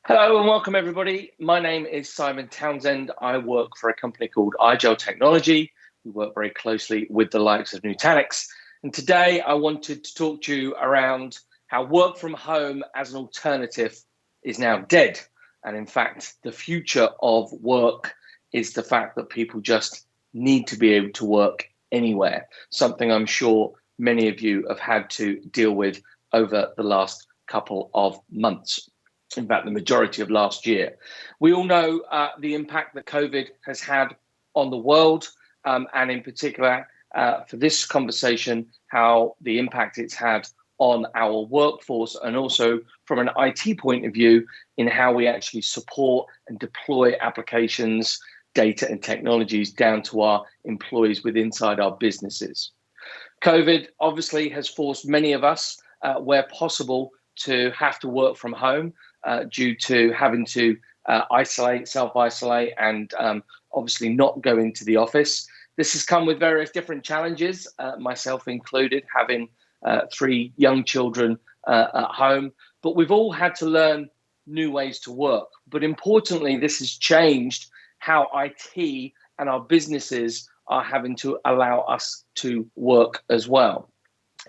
Hello and welcome everybody. My name is Simon Townsend. I work for a company called iGel Technology. We work very closely with the likes of Nutanix. And today I wanted to talk to you around how work from home as an alternative is now dead. And in fact, the future of work is the fact that people just need to be able to work anywhere, something I'm sure many of you have had to deal with over the last couple of months. In fact, the majority of last year. We all know the impact that COVID has had on the world, and in particular, for this conversation, how the impact it's had on our workforce, and also from an IT point of view, in how we actually support and deploy applications, data and technologies down to our employees inside our businesses. COVID obviously has forced many of us, where possible, to have to work from home due to having to self-isolate, and obviously not go into the office. This has come with various different challenges, myself included, having 3 young children at home. But we've all had to learn new ways to work. But importantly, this has changed how IT and our businesses are having to allow us to work as well.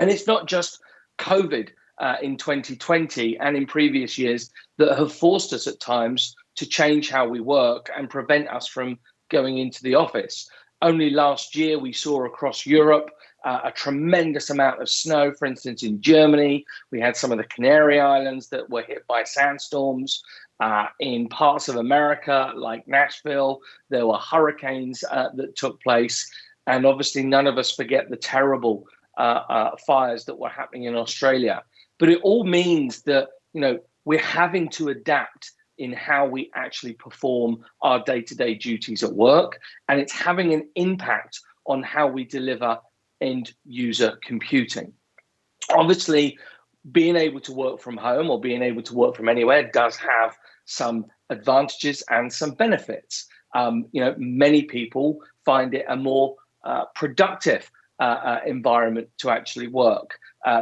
And it's not just COVID in 2020 and in previous years that have forced us at times to change how we work and prevent us from going into the office. Only last year we saw across Europe a tremendous amount of snow. For instance, in Germany, we had some of the Canary Islands that were hit by sandstorms. In parts of America, like Nashville, there were hurricanes that took place. And obviously, none of us forget the terrible fires that were happening in Australia. But it all means that, we're having to adapt in how we actually perform our day-to-day duties at work. And it's having an impact on how we deliver end user computing. Obviously, being able to work from home or being able to work from anywhere does have some advantages and some benefits. Many people find it a more productive environment to actually work.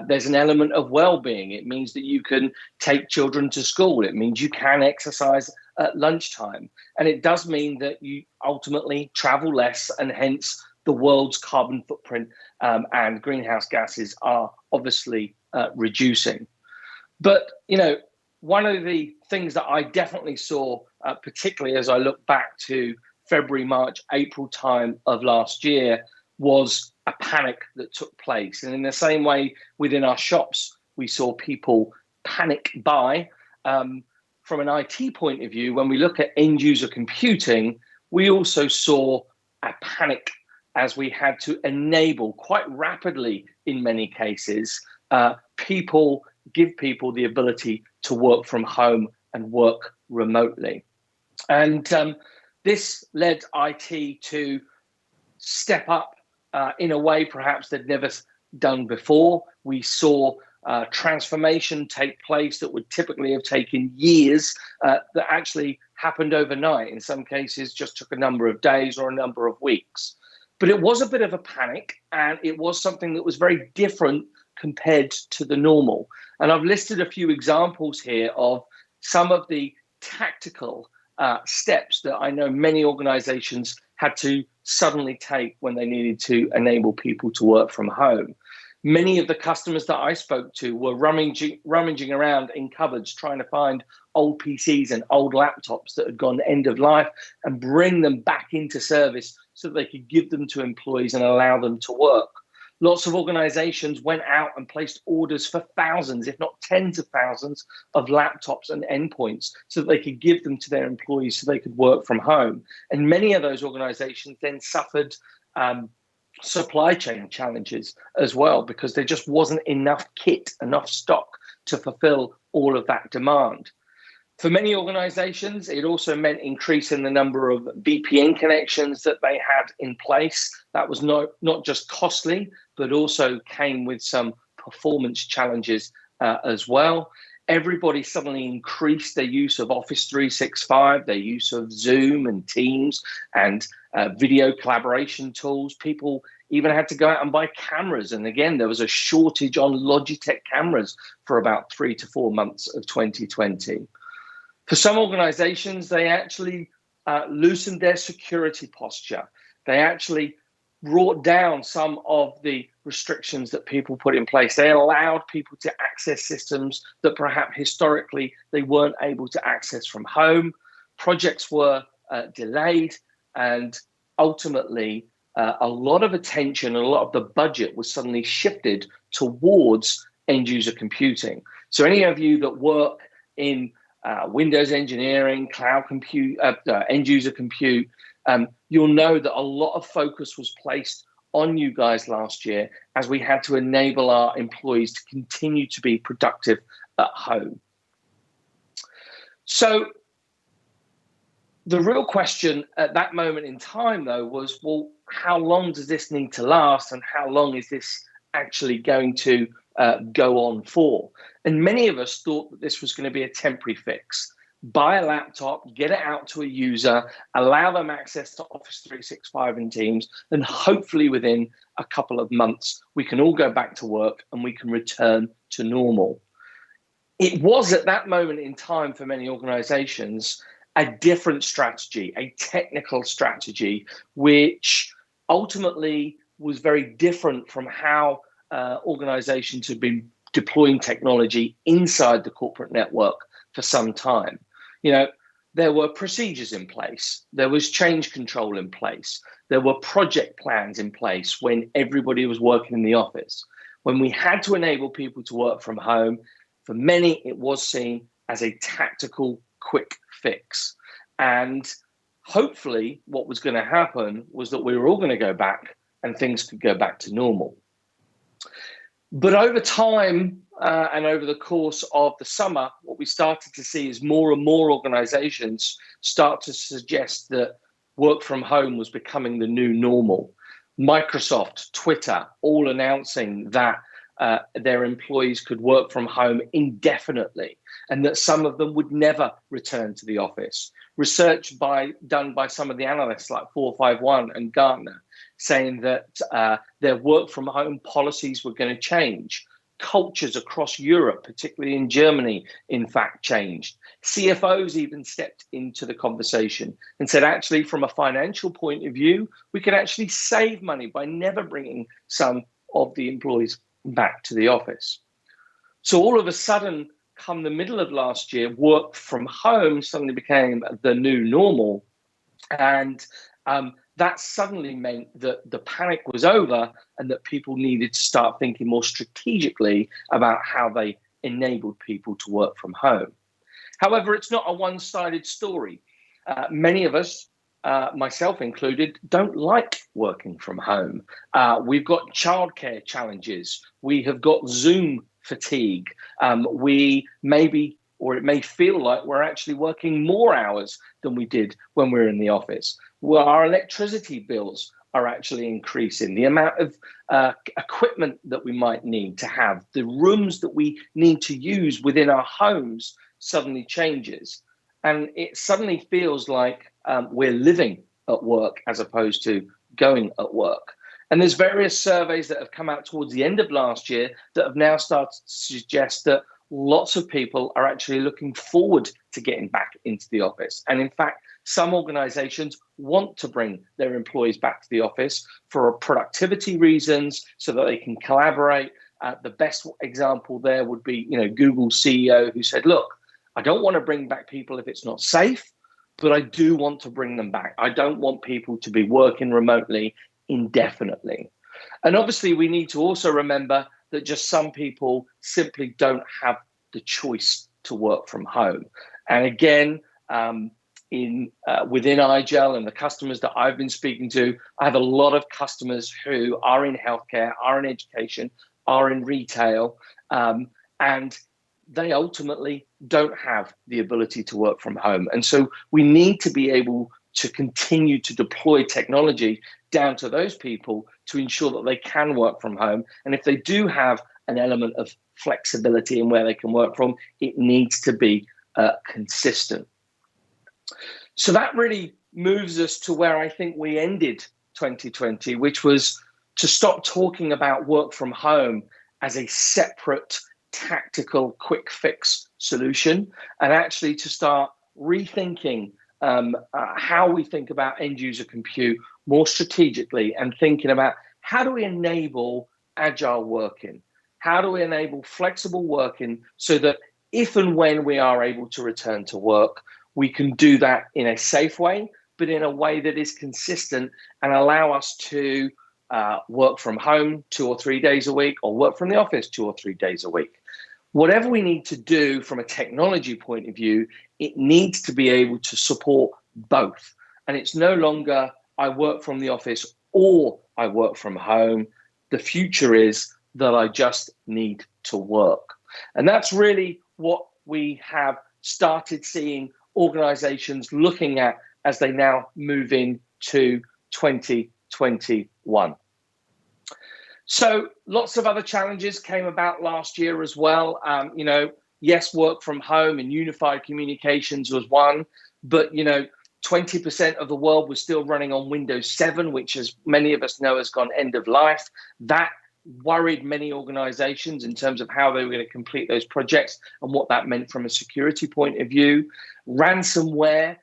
There's an element of well-being. It means that you can take children to school. It means you can exercise at lunchtime. And it does mean that you ultimately travel less, and hence the world's carbon footprint and greenhouse gases are obviously reducing. But, one of the things that I definitely saw, particularly as I look back to February, March, April time of last year, was a panic that took place. And in the same way, within our shops, we saw people panic buy. From an IT point of view, when we look at end user computing, we also saw a panic as we had to enable quite rapidly, in many cases, give people the ability to work from home and work remotely. And this led IT to step up in a way perhaps they'd never done before. We saw transformation take place that would typically have taken years that actually happened overnight. In some cases, just took a number of days or a number of weeks. But it was a bit of a panic, and it was something that was very different compared to the normal. And I've listed a few examples here of some of the tactical steps that I know many organizations had to suddenly take when they needed to enable people to work from home. Many of the customers that I spoke to were rummaging around in cupboards trying to find old PCs and old laptops that had gone end of life and bring them back into service so that they could give them to employees and allow them to work. Lots of organizations went out and placed orders for thousands, if not tens of thousands, of laptops and endpoints so that they could give them to their employees so they could work from home. And many of those organizations then suffered supply chain challenges as well, because there just wasn't enough kit, enough stock to fulfill all of that demand. For many organizations, it also meant increasing the number of VPN connections that they had in place. That was not just costly, but also came with some performance challenges as well. Everybody suddenly increased their use of Office 365, their use of Zoom and Teams and video collaboration tools. People even had to go out and buy cameras. And again, there was a shortage on Logitech cameras for about 3 to 4 months of 2020. For some organizations, they actually loosened their security posture. They actually brought down some of the restrictions that people put in place. They allowed people to access systems that perhaps historically they weren't able to access from home. Projects were delayed, and ultimately a lot of attention, a lot of the budget was suddenly shifted towards end user computing. So any of you that work in Windows engineering, cloud compute, end user compute, you'll know that a lot of focus was placed on you guys last year as we had to enable our employees to continue to be productive at home. So the real question at that moment in time, though, was, well, how long does this need to last, and how long is this actually going to go on for? And many of us thought that this was going to be a temporary fix. Buy a laptop, get it out to a user, allow them access to Office 365 and Teams, and hopefully within a couple of months, we can all go back to work and we can return to normal. It was at that moment in time for many organizations a different strategy, a technical strategy, which ultimately was very different from how organizations had been deploying technology inside the corporate network for some time. You know, there were procedures in place, there was change control in place, there were project plans in place when everybody was working in the office. When we had to enable people to work from home, for many, it was seen as a tactical quick fix. And hopefully what was going to happen was that we were all going to go back and things could go back to normal. But over time and over the course of the summer, what we started to see is more and more organizations start to suggest that work from home was becoming the new normal. Microsoft, Twitter, all announcing that their employees could work from home indefinitely and that some of them would never return to the office. Research done by some of the analysts like 451 and Gartner saying that their work from home policies were going to change. Cultures across Europe, particularly in Germany, in fact, changed. CFOs even stepped into the conversation and said, actually, from a financial point of view, we can actually save money by never bringing some of the employees back to the office. So all of a sudden, come the middle of last year, work from home suddenly became the new normal. And that suddenly meant that the panic was over and that people needed to start thinking more strategically about how they enabled people to work from home. However, it's not a one-sided story. Many of us, myself included, don't like working from home. We've got childcare challenges. We have got Zoom fatigue. We maybe, or it may feel like we're actually working more hours than we did when we were in the office. Well, our electricity bills are actually increasing. The amount of equipment that we might need to have, the rooms that we need to use within our homes suddenly changes. And it suddenly feels like we're living at work as opposed to going at work. And there's various surveys that have come out towards the end of last year that have now started to suggest that lots of people are actually looking forward to getting back into the office. And in fact, some organizations want to bring their employees back to the office for productivity reasons so that they can collaborate. The best example there would be, Google's CEO who said, look, I don't want to bring back people if it's not safe, but I do want to bring them back. I don't want people to be working remotely indefinitely. And obviously, we need to also remember that just some people simply don't have the choice to work from home. And again, within iGel and the customers that I've been speaking to, I have a lot of customers who are in healthcare, are in education, are in retail, and they ultimately don't have the ability to work from home. And so we need to be able to continue to deploy technology down to those people to ensure that they can work from home. And if they do have an element of flexibility in where they can work from, it needs to be consistent. So that really moves us to where I think we ended 2020, which was to stop talking about work from home as a separate tactical quick fix solution and actually to start rethinking how we think about end user compute more strategically, and thinking about how do we enable agile working? How do we enable flexible working so that if and when we are able to return to work, we can do that in a safe way, but in a way that is consistent and allow us to work from home 2 or 3 days a week, or work from the office 2 or 3 days a week. Whatever we need to do from a technology point of view, it needs to be able to support both. And it's no longer I work from the office or I work from home. The future is that I just need to work. And that's really what we have started seeing organizations looking at as they now move into 2021. So lots of other challenges came about last year as well. Yes, work from home and unified communications was one, but 20% of the world was still running on Windows 7, which, as many of us know, has gone end of life. That worried many organizations in terms of how they were going to complete those projects and what that meant from a security point of view. Ransomware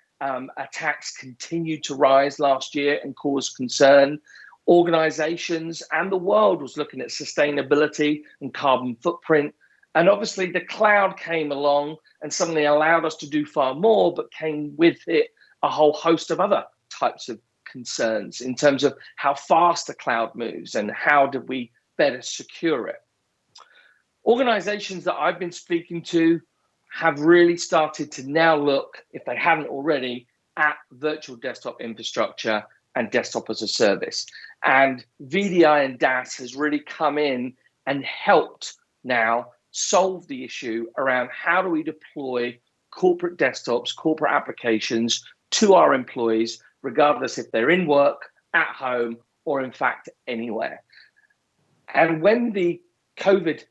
attacks continued to rise last year and cause concern. Organizations and the world was looking at sustainability and carbon footprint. And obviously the cloud came along and suddenly allowed us to do far more, but came with it a whole host of other types of concerns in terms of how fast the cloud moves and how do we better secure it. Organizations that I've been speaking to have really started to now look, if they hadn't already, at virtual desktop infrastructure and desktop as a service. And VDI and DaaS has really come in and helped now solve the issue around how do we deploy corporate desktops, corporate applications to our employees, regardless if they're in work, at home, or in fact anywhere. And when the COVID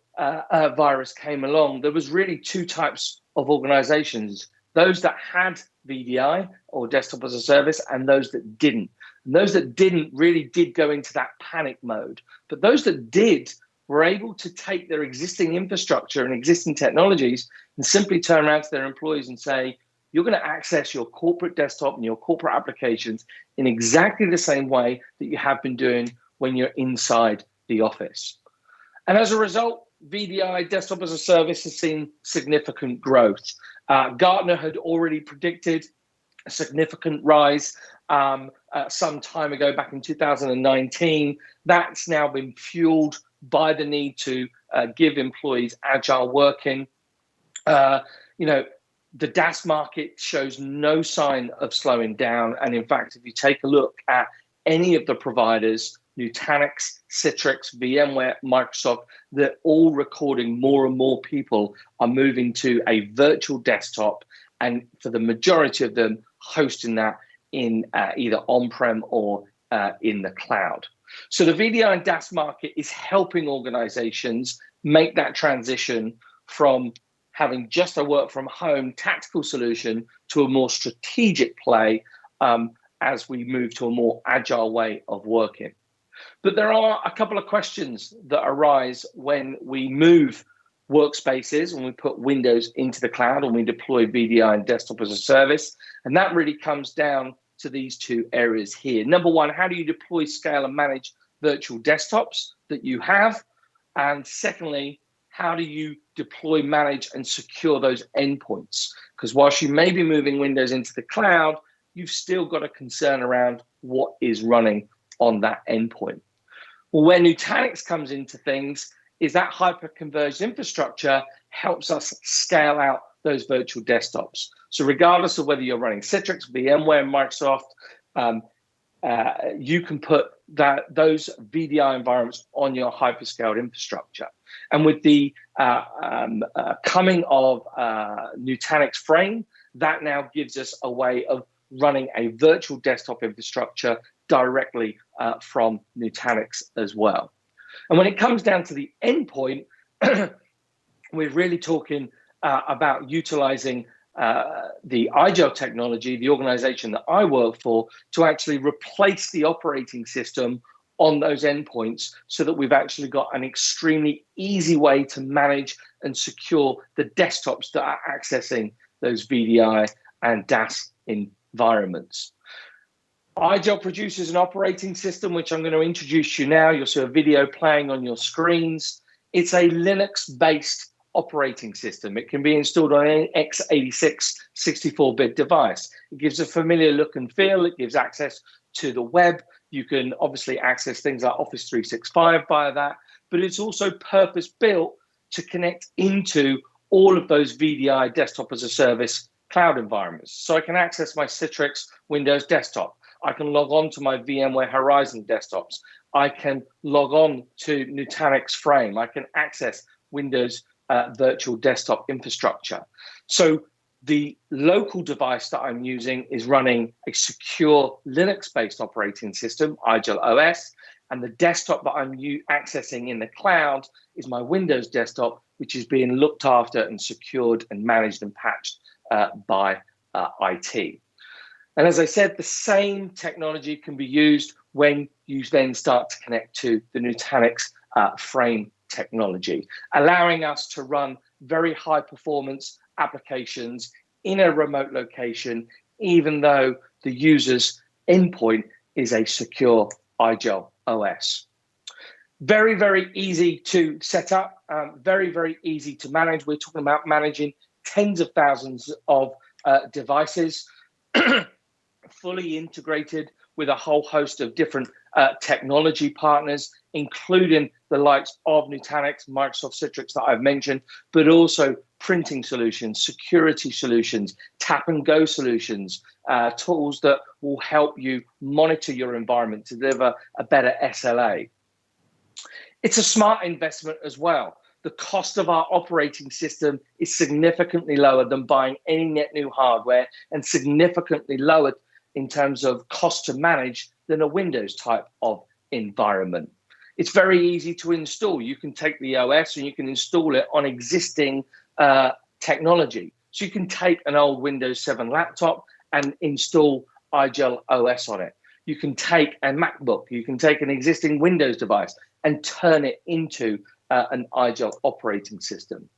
virus came along, there was really two types of organizations: those that had VDI or desktop as a service, and those that didn't. And those that didn't really did go into that panic mode. But those that did were able to take their existing infrastructure and existing technologies and simply turn around to their employees and say, you're going to access your corporate desktop and your corporate applications in exactly the same way that you have been doing when you're inside the office. And as a result, VDI, desktop as a service, has seen significant growth. Gartner had already predicted a significant rise some time ago, back in 2019. That's now been fueled by the need to give employees agile working. The DaaS market shows no sign of slowing down. And in fact, if you take a look at any of the providers, Nutanix, Citrix, VMware, Microsoft, they're all recording more and more people are moving to a virtual desktop, and for the majority of them, hosting that in either on-prem or in the cloud. So the VDI and DaaS market is helping organizations make that transition from having just a work from home tactical solution to a more strategic play as we move to a more agile way of working. But there are a couple of questions that arise when we move workspaces, when we put Windows into the cloud, and we deploy VDI and desktop as a service. And that really comes down to these two areas here. Number one, how do you deploy, scale, and manage virtual desktops that you have? And secondly, how do you deploy, manage, and secure those endpoints? Because whilst you may be moving Windows into the cloud, you've still got a concern around what is running on that endpoint. Well, where Nutanix comes into things is that hyper-converged infrastructure helps us scale out those virtual desktops. So regardless of whether you're running Citrix, VMware, Microsoft, you can put those VDI environments on your hyperscaled infrastructure. And with the coming of Nutanix Frame, that now gives us a way of running a virtual desktop infrastructure directly from Nutanix as well. And when it comes down to the endpoint, we're really talking about utilizing the IGEL technology, the organization that I work for, to actually replace the operating system on those endpoints so that we've actually got an extremely easy way to manage and secure the desktops that are accessing those VDI and DAS environments. iGel produces an operating system, which I'm going to introduce you now. You'll see a video playing on your screens. It's a Linux-based operating system. It can be installed on any x86 64-bit device. It gives a familiar look and feel. It gives access to the web. You can obviously access things like Office 365 via that, but it's also purpose-built to connect into all of those VDI desktop as a service cloud environments. So I can access my Citrix Windows desktop. I can log on to my VMware Horizon desktops. I can log on to Nutanix Frame. I can access Windows virtual desktop infrastructure. So the local device that I'm using is running a secure Linux-based operating system, iGel OS, and the desktop that I'm accessing in the cloud is my Windows desktop, which is being looked after and secured and managed and patched by IT. And as I said, the same technology can be used when you then start to connect to the Nutanix Frame technology, allowing us to run very high performance applications in a remote location, even though the user's endpoint is a secure iGel OS. Very, very easy to set up, very, very easy to manage. We're talking about managing tens of thousands of devices, fully integrated with a whole host of different technology partners, including the likes of Nutanix, Microsoft Citrix that I've mentioned, but also printing solutions, security solutions, tap and go solutions, tools that will help you monitor your environment to deliver a better SLA. It's a smart investment as well. The cost of our operating system is significantly lower than buying any net new hardware and significantly lower in terms of cost to manage than a Windows type of environment. It's very easy to install. You can take the OS and you can install it on existing technology. So you can take an old Windows 7 laptop and install iGel OS on it. You can take a MacBook, you can take an existing Windows device and turn it into an iGel operating system.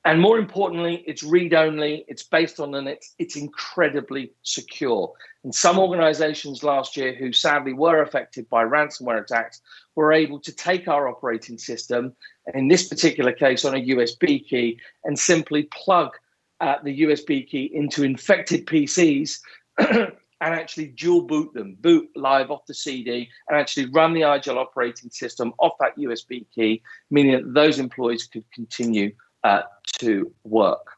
And more importantly, it's read-only, it's based on Linux, it's incredibly secure. And some organizations last year who sadly were affected by ransomware attacks were able to take our operating system, and in this particular case on a USB key, and simply plug the USB key into infected PCs and actually dual boot them, boot live off the CD, and actually run the iGel operating system off that USB key, meaning that those employees could continue to work.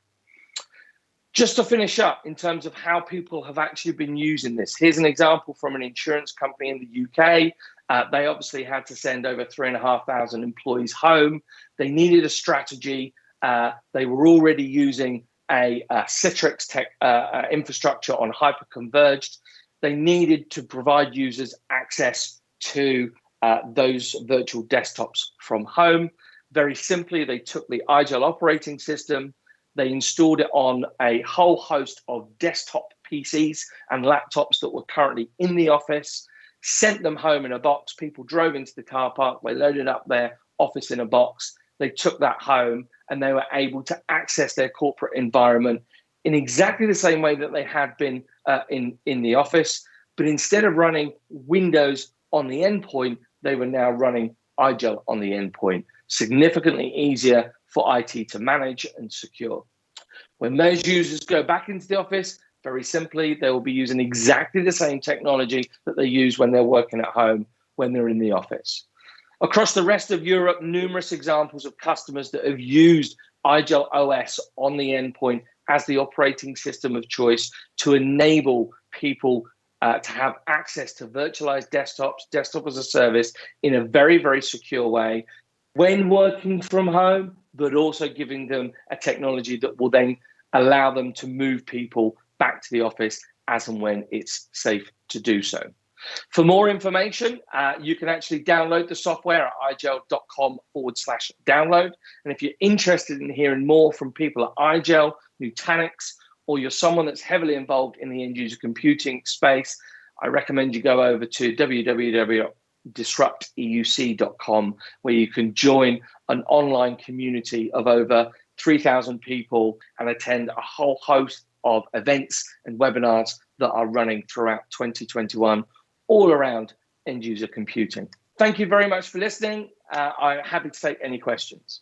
Just to finish up in terms of how people have actually been using this, here's an example from an insurance company in the UK. They obviously had to send over 3,500 employees home. They needed a strategy. They were already using a Citrix tech infrastructure on hyper-converged. They needed to provide users access to those virtual desktops from home. Very simply, they took the iGel operating system, they installed it on a whole host of desktop PCs and laptops that were currently in the office, sent them home in a box. People drove into the car park, they loaded up their office in a box, they took that home, and they were able to access their corporate environment in exactly the same way that they had been in the office. But instead of running Windows on the endpoint, they were now running iGel on the endpoint. Significantly easier for IT to manage and secure. When those users go back into the office, very simply, they will be using exactly the same technology that they use when they're working at home, when they're in the office. Across the rest of Europe, numerous examples of customers that have used iGel OS on the endpoint as the operating system of choice to enable people to have access to virtualized desktops, desktop as a service in a very, very secure way when working from home, but also giving them a technology that will then allow them to move people back to the office as and when it's safe to do so. For more information, you can actually download the software at igel.com/download. And if you're interested in hearing more from people at iGel, Nutanix, or you're someone that's heavily involved in the end user computing space, I recommend you go over to www.disrupteuc.com, where you can join an online community of over 3,000 people and attend a whole host of events and webinars that are running throughout 2021 all around end user computing. Thank you very much for listening. I'm happy to take any questions.